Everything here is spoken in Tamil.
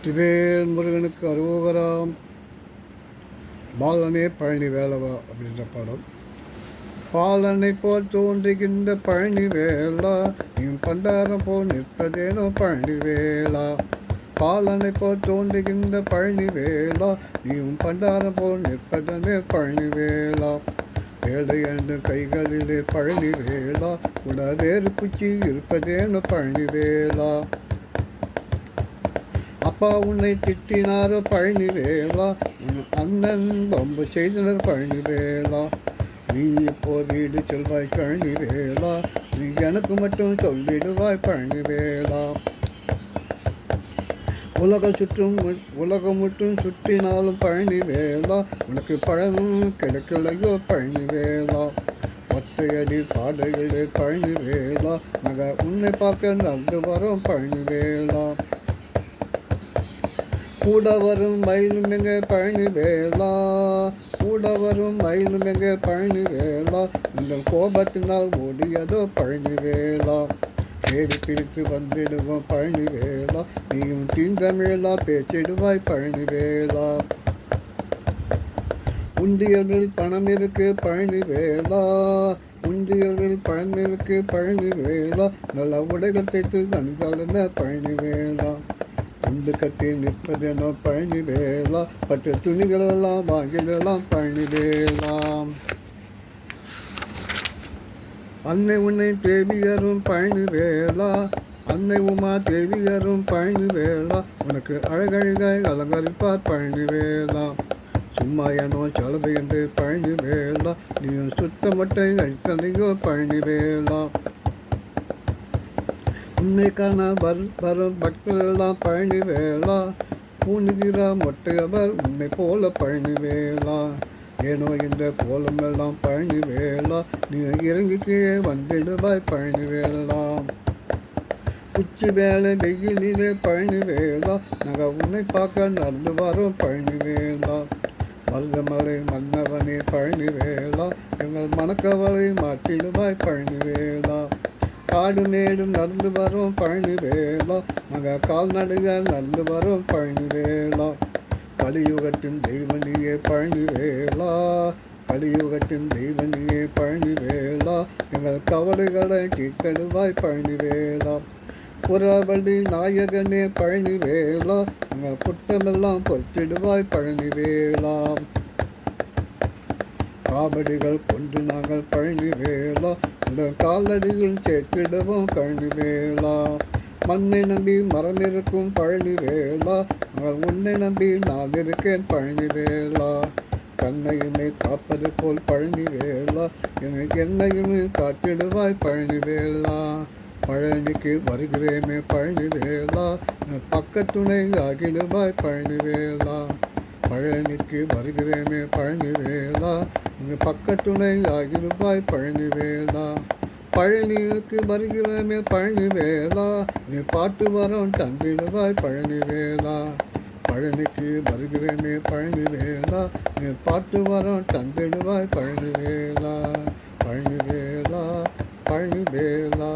வெற்றிவேல் முருகனுக்கு அரோகராம். பாலனே பழனி வேலவா அப்படின்ற பாடம். பாலனை போல் தோன்றுகின்ற பழனி வேளா, நீ பண்டாரம் போல் நிற்பதேனோ பழனி வேளா. பாலனை போல் தோன்றுகின்ற பழனி வேளா, நீயும் பண்டாரம் போல் நிற்பதனே பழனி வேளா. வேலை என்ற கைகளிலே பழனி வேளா, வேறு குச்சி இருப்பதேனோ பழனி வேளா. அப்பா உன்னை திட்டினாரோ பழனி வேளா, அண்ணன் பம்பு செய்தனர் பழனி வேளா. நீ இப்போ வீடு செல்வாய் பழனி வேளா, நீ எனக்கு மட்டும் சொல்லிடுவாய் பழனி வேளா. உலகம் மட்டும் சுற்றினாலும் பழனி வேளா, உனக்கு பழமும் கிடைக்கலையோ பழனி வேளா. ஒத்தையடி பாடைகளே பழனி வேளா, உன்னை பார்க்க நடந்து வரோம் பழனி வேளா. கூட வரும் மயிலும் எங்க பழனி வேளா, கூட வரும் மயிலும் எங்க பழனி வேளா. உங்கள் கோபத்தினால் ஓடியதோ பழனி வேளா. தேடி பிடித்து வந்திடுவோம் பழனி வேளா, நீயும் தீந்தமிழா பேச்சிடுவாய் பழனி வேளா. உண்டியலில் பணம் இருக்கு பழனி வேளா, உண்டியலில் பணம் இருக்கு பழனி வேளா. நல்ல உடைகள் தைத்து கண்காலன பழனி வேளா. குண்டு கட்டி நிற்பதெனோ பழனி வேளா, பட்டு துணிகளெல்லாம் வாங்கிடலாம் பழனி வேளாம். அன்னை உன்னை தேவியரும் பழனி வேளா, அன்னை உமா தேவியரும் பழனி வேளா. உனக்கு அழகழகாய் அலங்கரிப்பார் பழனி வேளா. சும்மா ஏனோ செலவு என்று பழனி வேளா, நீயும் சுத்தமட்டை அழித்தனையோ பழனி வேளா. உன்னை காண வரும் பக்தர்களெல்லாம் பழனி வேளா, பூணுகிற மொட்டையவர் உன்னை போல பழனி வேளா. ஏனோ இந்த கோலமெல்லாம் பழனி வேளா, நீ இறங்கி கீழே வந்திடுவாய் பழனி வேளா. உச்சி வேலை வெயிலிலே பழனி வேளா, உன்னை பார்க்க நடந்து வரோம் பழனி வேளா. மருதமலை மன்னவனே பழனி வேளா, எங்கள் மணக்கவலை மாற்றிடுவாய் பழனி வேளா. காடு மேடு நடந்து வரோம் பழனி வேளா, கால்நடைகள் நடந்து வரோம் பழனி வேளா. கலியுகத்தின் தெய்வனியே பழனி வேளா, கலியுகத்தின் தெய்வனியே பழனி வேளா. எங்கள் கவலைகளை தீர்த்திடுவாய் பழனி வேளா. புறவழி நாயகனே பழனி வேளா, எங்கள் குற்றமெல்லாம் பொறுத்திடுவாய் பழனி வேளா. காவடிகள் கொண்டு நாங்கள் பழனி வேளா, உங்கள் காலடிகள் சேர்த்திடுவோம் பழனி வேளா. மண்ணை நம்பி மரம் இருக்கும் பழனி வேளா, உன்னை நம்பி நான் இருக்கேன் பழனி வேளா. கண்ணையுமே காப்பது போல் பழனி வேளா, எனக்கு என்னையுமே காத்திடுவாய் பழனி வேளா. பழனிக்கு வருகிறேமே பழனி வேளா, பக்கத்துணை ஆகிடுவாய் பழனி வேளா. பழனிக்கு வருகிறேமே பழனி வேளா, பக்கத்துணை ஆகிடுவாய் பழனி வேளா. பழனிக்கு வருகிறேமே பழனி வேளா, நீ பாட்டு வரோம் தந்திடுவாய் பழனி வேளா. பழனிக்கு வருகிறேமே பழனி வேளா, நீ பாட்டு வரோம் தந்திடுவாய் பழனி வேளா. பழனி வேளா, பழனி வேளா.